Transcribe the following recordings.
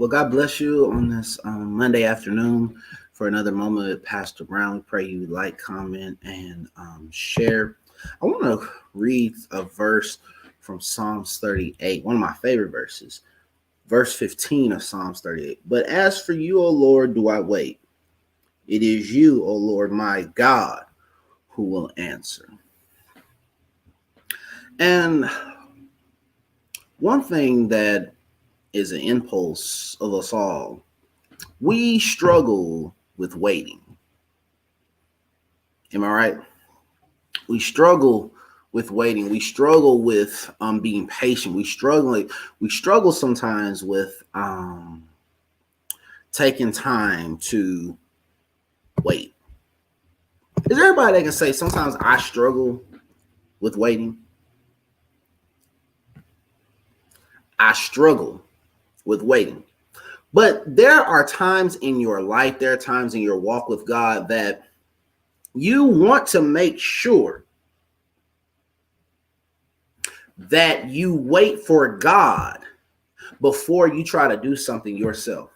Well, God bless you on this Monday afternoon for another moment with Pastor Brown. We pray you like, comment, and share. I want to read a verse from Psalms 38, one of my favorite verses, verse 15 of Psalms 38. But as for you, O Lord, do I wait. It is you, O Lord, my God, who will answer. And one thing that is an impulse of us all, we struggle with waiting. Am I right? We struggle with waiting. We struggle with being patient. We struggle sometimes with taking time to wait. Is there anybody that can say sometimes I struggle with waiting? I struggle with waiting. But there are times in your life, there are times in your walk with God that you want to make sure that you wait for God before you try to do something yourself.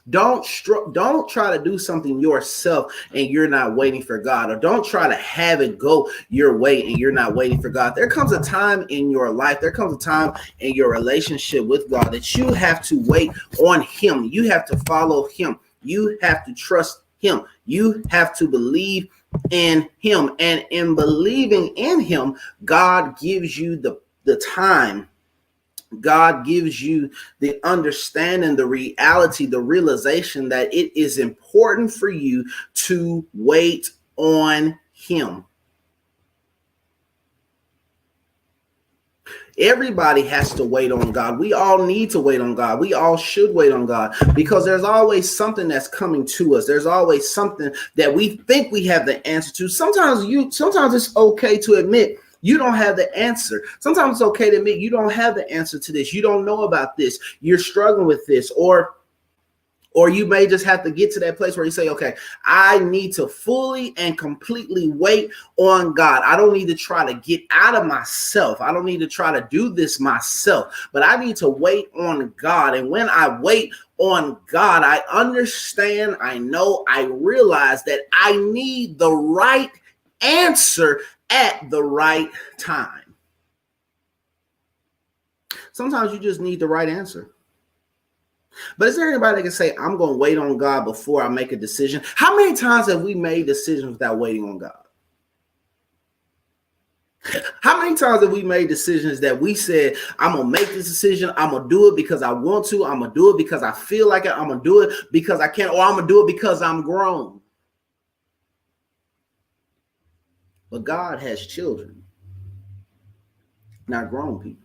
Don't try to do something yourself and you're not waiting for God, or don't try to have it go your way and you're not waiting for God. There comes a time in your life, there comes a time in your relationship with God that you have to wait on Him. You have to follow Him. You have to trust Him. You have to believe in Him. And in believing in Him, God gives you the time. God gives you the understanding, the reality, the realization that it is important for you to wait on Him. Everybody has to wait on God. We all need to wait on God. We all should wait on God because there's always something that's coming to us. There's always something that we think we have the answer to. Sometimes it's okay to admit you don't have the answer. Sometimes it's okay to admit you don't have the answer to this. You don't know about this. You're struggling with this, or you may just have to get to that place where you say, okay, I need to fully and completely wait on God. I don't need to try to get out of myself. I don't need to try to do this myself, but I need to wait on God. And when I wait on God, I understand, I know, I realize that I need the right answer at the right time. Sometimes you just need the right answer. But is there anybody that can say, I'm going to wait on God before I make a decision? How many times have we made decisions without waiting on God? How many times have we made decisions that we said, I'm going to make this decision. I'm going to do it because I want to. I'm going to do it because I feel like it. I'm going to do it because I can, or I'm going to do it because I'm grown. But God has children, not grown people.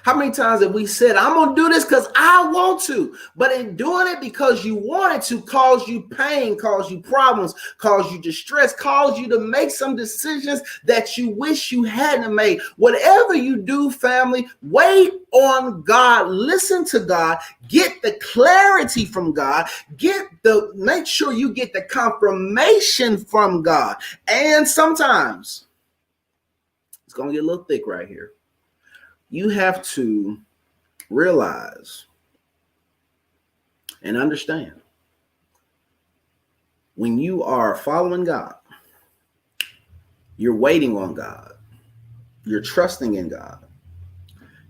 How many times have we said, I'm going to do this because I want to, but in doing it because you wanted to cause you pain, cause you problems, cause you distress, cause you to make some decisions that you wish you hadn't made. Whatever you do, family, wait on God, listen to God, get the clarity from God, make sure you get the confirmation from God. And sometimes it's going to get a little thick right here. You have to realize and understand when you are following God, you're waiting on God, you're trusting in God.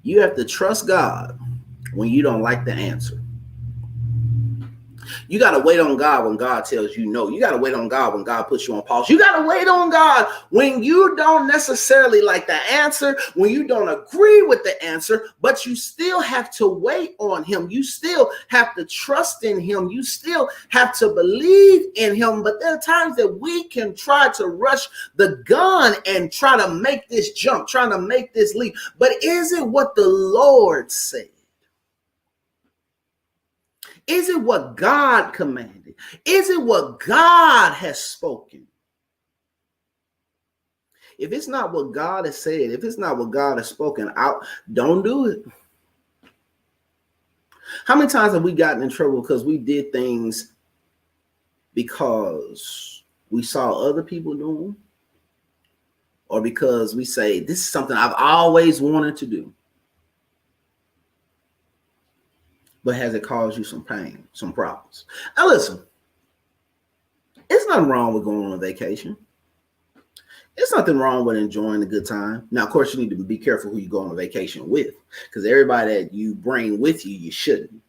You have to trust God when you don't like the answer. You got to wait on God when God tells you no. You got to wait on God when God puts you on pause. You got to wait on God when you don't necessarily like the answer, when you don't agree with the answer, but you still have to wait on Him. You still have to trust in Him. You still have to believe in Him. But there are times that we can try to rush the gun and try to make this jump, trying to make this leap. But is it what the Lord said? Is it what God commanded? Is it what God has spoken? If it's not what God has said, if it's not what God has spoken out, don't do it. How many times have we gotten in trouble because we did things because we saw other people do them? Or because we say, this is something I've always wanted to do? but has it caused you some pain, some problems? Now listen, there's nothing wrong with going on a vacation. There's nothing wrong with enjoying a good time. Now, of course, you need to be careful who you go on a vacation with, because everybody that you bring with you, you shouldn't.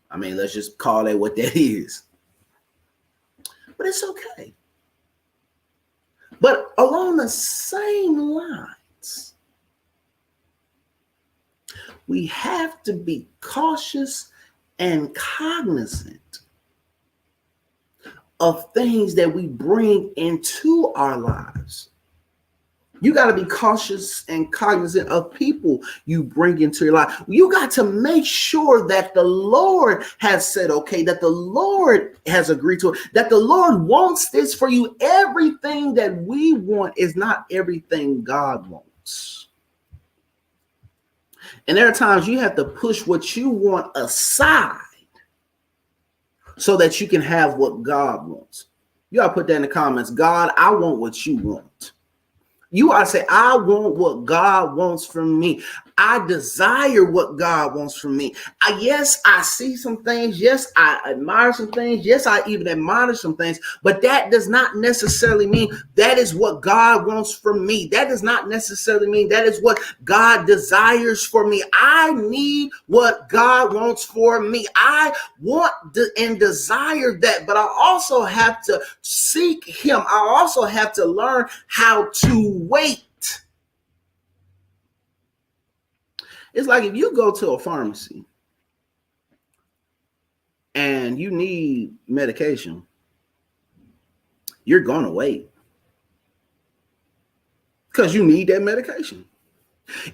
I mean, let's just call that what that is. But it's okay. But along the same lines, we have to be cautious and cognizant of things that we bring into our lives. You got to be cautious and cognizant of people you bring into your life. You got to make sure that the Lord has said, okay, that the Lord has agreed to it, that the Lord wants this for you. Everything that we want is not everything God wants. And there are times you have to push what you want aside so that you can have what God wants. You got to put that in the comments. God, I want what you want. You ought to say, I want what God wants from me. I desire what God wants from me. Yes, I see some things. Yes, I admire some things. Yes, I even admire some things. But that does not necessarily mean that is what God wants from me. That does not necessarily mean that is what God desires for me. I need what God wants for me. I want and desire that, but I also have to seek Him. I also have to learn how to wait. It's like if you go to a pharmacy and you need medication, you're going to wait because you need that medication.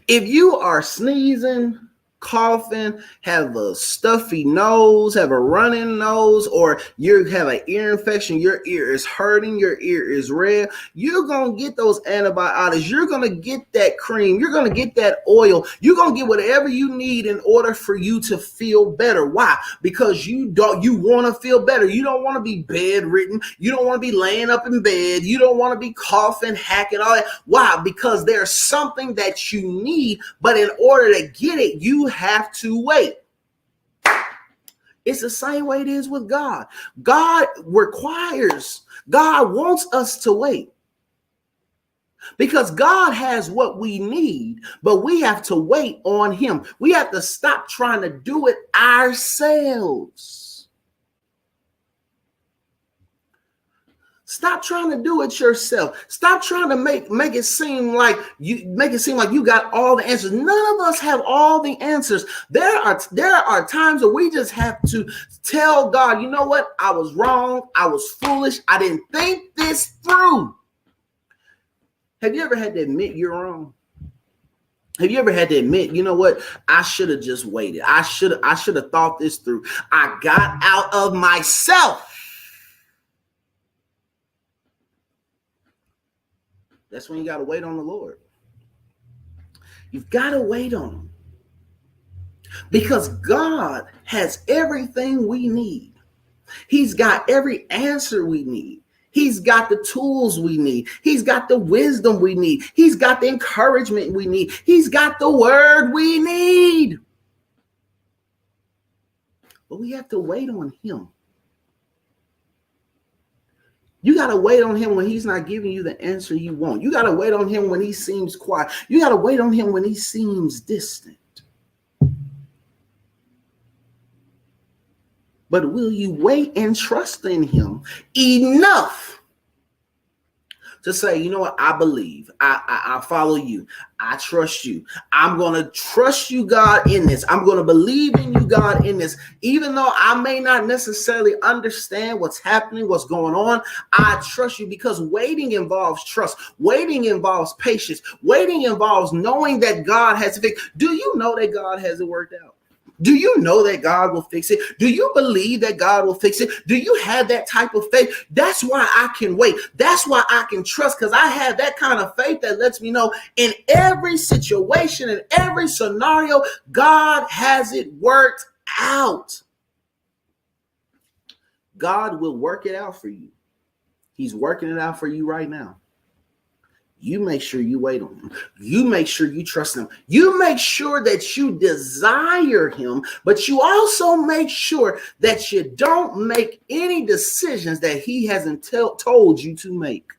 If you are sneezing, coughing, have a stuffy nose, have a running nose, or you have an ear infection, your ear is hurting, your ear is red, you're going to get those antibiotics. You're going to get that cream. You're going to get that oil. You're going to get whatever you need in order for you to feel better. Why? Because you want to feel better. You don't want to be bedridden. You don't want to be laying up in bed. You don't want to be coughing, hacking, all that. Why? Because there's something that you need, but in order to get it, you have to wait. It's the same way it is with God. God wants us to wait because God has what we need, but we have to wait on Him. We have to stop trying to do it ourselves. Stop trying to do it yourself. Stop trying to make it seem like you got all the answers. None of us have all the answers. There are times where we just have to tell God, you know what? I was wrong. I was foolish. I didn't think this through. Have you ever had to admit you're wrong? Have you ever had to admit, you know what? I should have just waited. I should have thought this through. I got out of myself. That's when you got to wait on the Lord. You've got to wait on Him because God has everything we need. He's got every answer we need. He's got the tools we need. He's got the wisdom we need. He's got the encouragement we need. He's got the word we need. But we have to wait on Him. You got to wait on Him when He's not giving you the answer you want. You got to wait on Him when He seems quiet. You got to wait on Him when He seems distant. But will you wait and trust in Him enough to say, you know what, I believe, I follow you, I trust you. I'm going to trust you, God, in this. I'm going to believe in you, God, in this. Even though I may not necessarily understand what's happening, what's going on, I trust you because waiting involves trust. Waiting involves patience. Waiting involves knowing that God has it fixed. Do you know that God has it worked out? Do you know that God will fix it? Do you believe that God will fix it? Do you have that type of faith? That's why I can wait. That's why I can trust, because I have that kind of faith that lets me know in every situation, in every scenario, God has it worked out. God will work it out for you. He's working it out for you right now. You make sure you wait on him. You make sure you trust him. You make sure that you desire him, but you also make sure that you don't make any decisions that he hasn't told you to make.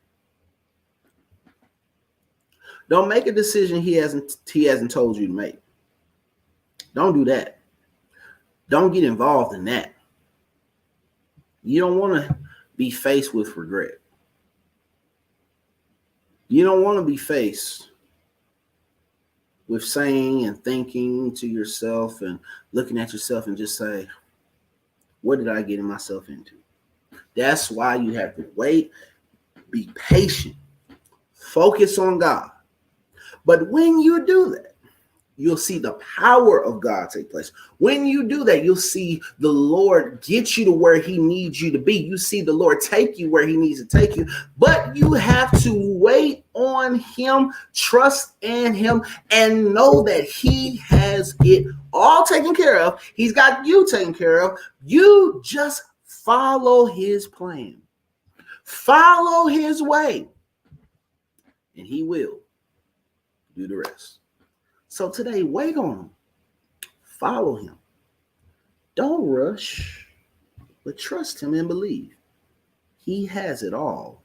Don't make a decision he hasn't told you to make. Don't do that. Don't get involved in that. You don't want to be faced with regret. You don't want to be faced with saying and thinking to yourself and looking at yourself and just say, what did I get myself into? That's why you have to wait, be patient, focus on God. But when you do that, you'll see the power of God take place. When you do that, you'll see the Lord get you to where he needs you to be. You see the Lord take you where he needs to take you. But you have to wait on him, trust in him, and know that he has it all taken care of. He's got you taken care of. You just follow his plan. Follow his way. And he will do the rest. So today, wait on him. Follow him. Don't rush, but trust him and believe. He has it all